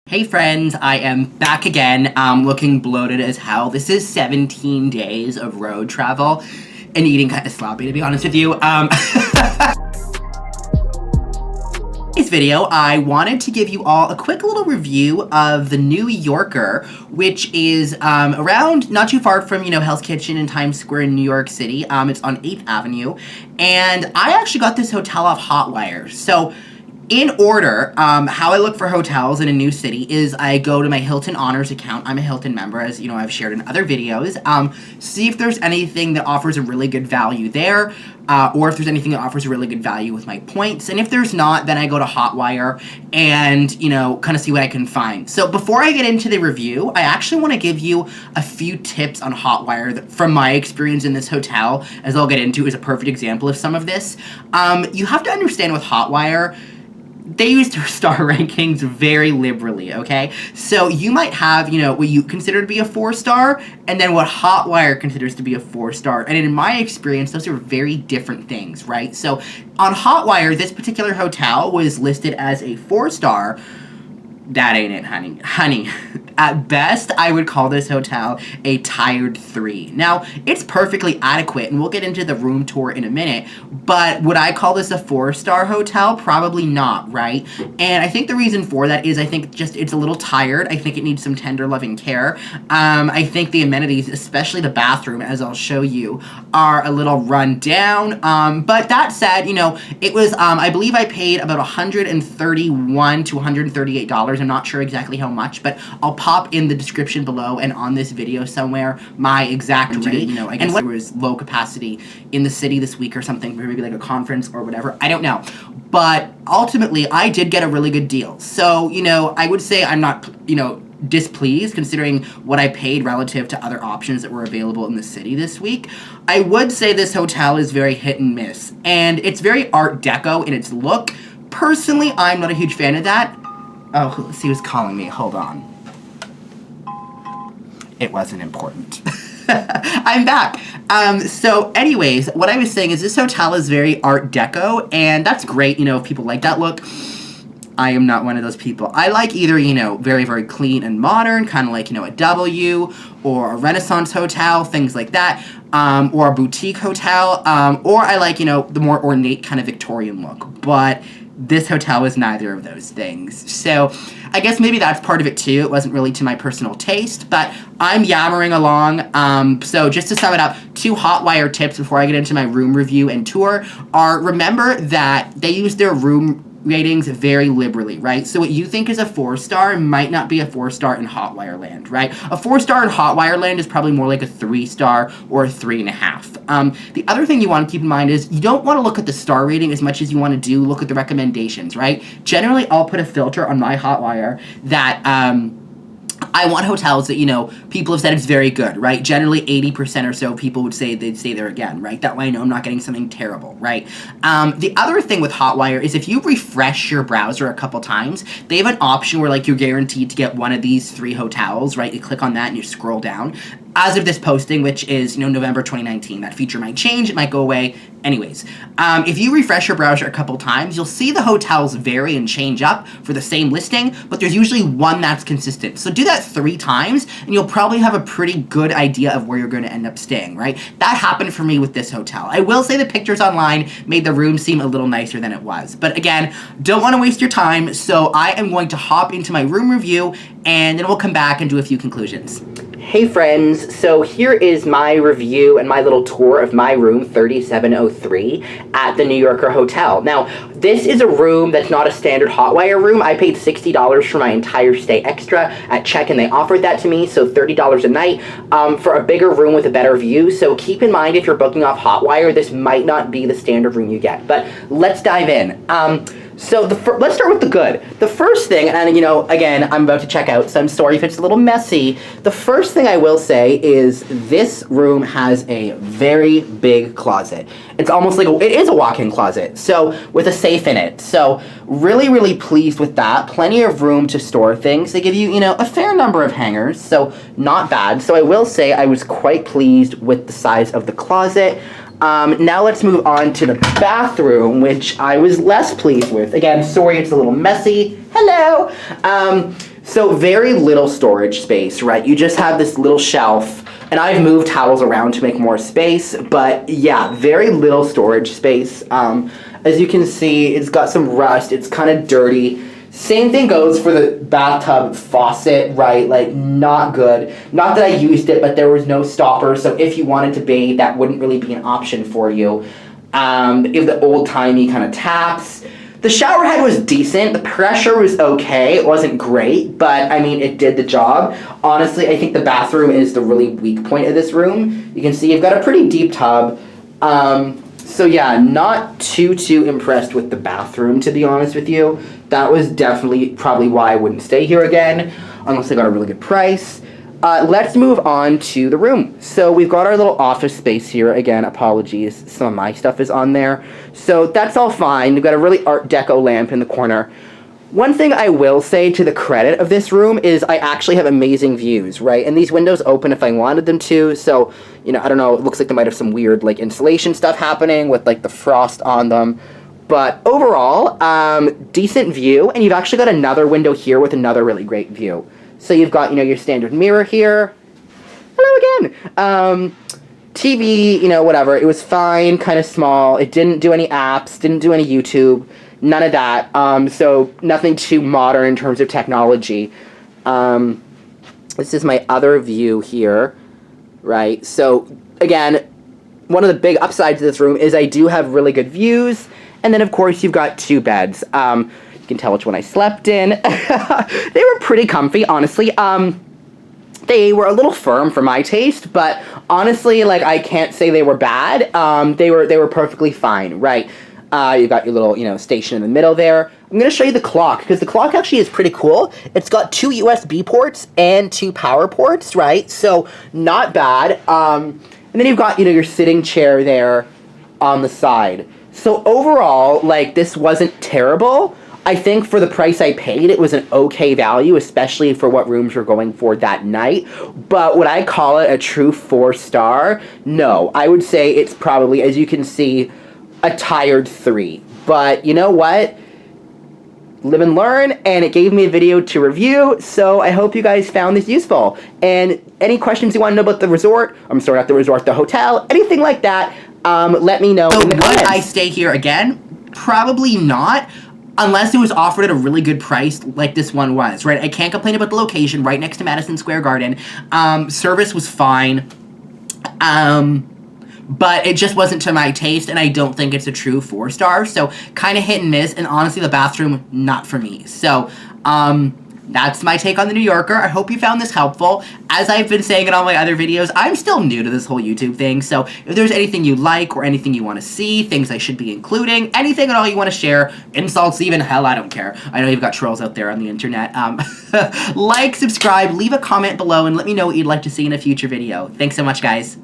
Hey friends, I am back again, looking bloated as hell. This is 17 days of road travel and eating kind of sloppy, to be honest with you. This video, I wanted to give you all a quick little review of the New Yorker, which is around not too far from, Hell's Kitchen in Times Square in New York City. It's on 8th Avenue, and I actually got this hotel off Hotwire. So in order, how I look for hotels in a new city is I go to my Hilton Honors account. I'm a Hilton member, as I've shared in other videos. See if there's anything that offers a really good value there, or if there's anything that offers a really good value with my points. And if there's not, then I go to Hotwire and, kind of see what I can find. So before I get into the review, I actually want to give you a few tips on Hotwire that, from my experience in this hotel, as I'll get into, is a perfect example of some of this. You have to understand with Hotwire, they use their star rankings very liberally, okay? So you might have, what you consider to be a 4-star, and then what Hotwire considers to be a 4-star. And in my experience, those are very different things, right? So on Hotwire, this particular hotel was listed as a 4-star. That ain't it, honey. Honey, at best, I would call this hotel a tired 3. Now, it's perfectly adequate, and we'll get into the room tour in a minute, but would I call this a 4-star hotel? Probably not, right? And I think the reason for that is I think just it's a little tired. I think it needs some tender loving care. I think the amenities, especially the bathroom, as I'll show you, are a little run down. But that said, it was, I believe I paid about $131 to $138. I'm not sure exactly how much, but I'll pop in the description below and on this video somewhere my exact rate. I guess there was low capacity in the city this week or something, maybe like a conference or whatever. I don't know. But ultimately, I did get a really good deal. So, I would say I'm not, displeased considering what I paid relative to other options that were available in the city this week. I would say this hotel is very hit and miss, and it's very Art Deco in its look. Personally, I'm not a huge fan of that. Oh, let's see who's calling me. Hold on. It wasn't important. I'm back. So anyways, what I was saying is this hotel is very Art Deco, and that's great, if people like that look. I am not one of those people. I like either, very, very clean and modern, kind of like, a W, or a Renaissance hotel, things like that, or a boutique hotel, or I like, the more ornate kind of Victorian look. But this hotel was neither of those things. So I guess maybe that's part of it too. It wasn't really to my personal taste, but I'm yammering along. So just to sum it up, 2 Hotwire tips before I get into my room review and tour are, remember that they use their room ratings very liberally, right? So what you think is a 4-star might not be a 4-star in Hotwire land, right? A 4-star in Hotwire land is probably more like a 3-star or a 3.5. The other thing you want to keep in mind is you don't want to look at the star rating as much as you want to look at the recommendations, right? Generally, I'll put a filter on my Hotwire that, I want hotels that, people have said it's very good, right? Generally, 80% or so people would say they'd stay there again, right? That way I know I'm not getting something terrible, right? The other thing with Hotwire is if you refresh your browser a couple times, they have an option where, you're guaranteed to get one of these 3 hotels, right? You click on that and you scroll down. As of this posting, which is, November 2019, that feature might change, it might go away. Anyways, if you refresh your browser a couple times, you'll see the hotels vary and change up for the same listing, but there's usually one that's consistent. So do that 3 times, and you'll probably have a pretty good idea of where you're going to end up staying, right? That happened for me with this hotel. I will say the pictures online made the room seem a little nicer than it was. But again, don't want to waste your time, so I am going to hop into my room review, and then we'll come back and do a few conclusions. Hey friends, so here is my review and my little tour of my room 3703 at the New Yorker Hotel. Now, this is a room that's not a standard Hotwire room. I paid $60 for my entire stay extra at check-in. They offered that to me, so $30 a night for a bigger room with a better view. So keep in mind if you're booking off Hotwire, this might not be the standard room you get. But let's dive in. So let's start with the good. The first thing, and again, I'm about to check out, so I'm sorry if it's a little messy. The first thing I will say is this room has a very big closet. It's almost like it is a walk-in closet, so with a safe in it. So really, really pleased with that. Plenty of room to store things. They give you, a fair number of hangers, so not bad. So I will say I was quite pleased with the size of the closet. Now let's move on to the bathroom, which I was less pleased with. Again, sorry it's a little messy. Hello! So very little storage space, right? You just have this little shelf, and I've moved towels around to make more space, but yeah, very little storage space. As you can see, it's got some rust, it's kind of dirty. Same thing goes for the bathtub faucet, right? Like, not good. Not that I used it, but there was no stopper, so if you wanted to bathe, that wouldn't really be an option for you. If the old-timey kind of taps. The shower head was decent. The pressure was okay. It wasn't great, but, I mean, it did the job. Honestly, I think the bathroom is the really weak point of this room. You can see you've got a pretty deep tub. So yeah, not too impressed with the bathroom, to be honest with you. That was definitely probably why I wouldn't stay here again, unless I got a really good price. Let's move on to the room. So we've got our little office space here. Again, apologies, some of my stuff is on there. So that's all fine. We've got a really Art Deco lamp in the corner. One thing I will say to the credit of this room is I actually have amazing views, right? And these windows open if I wanted them to, so, you know, I don't know, it looks like they might have some weird, like, insulation stuff happening with, like, the frost on them. But overall, decent view, and you've actually got another window here with another really great view. So you've got, you know, your standard mirror here. Hello again! TV, you know, whatever. It was fine, kind of small. It didn't do any apps, didn't do any YouTube. None of that. So nothing too modern in terms of technology. This is my other view here, right? So again, one of the big upsides of this room is I do have really good views. And then, of course, you've got two beds. You can tell which one I slept in. They were pretty comfy, honestly. They were a little firm for my taste, but honestly, like, I can't say they were bad. They were perfectly fine, right? You've got your little, you know, station in the middle there. I'm going to show you the clock, because the clock actually is pretty cool. It's got 2 USB ports and 2 power ports, right? So, not bad. And then you've got, you know, your sitting chair there on the side. So, overall, like, this wasn't terrible. I think for the price I paid, it was an okay value, especially for what rooms we're going for that night. But would I call it a true 4-star? No. I would say it's probably, as you can see, a tired 3. But you know what? Live and learn, and it gave me a video to review, so I hope you guys found this useful. And any questions you want to know about the resort, I'm sorry, not the resort, the hotel, anything like that, let me know in the comments. Would I stay here again? Probably not, unless it was offered at a really good price like this one was, right? I can't complain about the location, right next to Madison Square Garden. Service was fine. But it just wasn't to my taste, and I don't think it's a true 4-star, so kind of hit and miss, and honestly, the bathroom, not for me. So, that's my take on the New Yorker. I hope you found this helpful. As I've been saying in all my other videos, I'm still new to this whole YouTube thing, so if there's anything you like or anything you want to see, things I should be including, anything at all you want to share, insults even, hell, I don't care. I know you've got trolls out there on the internet. Like, subscribe, leave a comment below, and let me know what you'd like to see in a future video. Thanks so much, guys.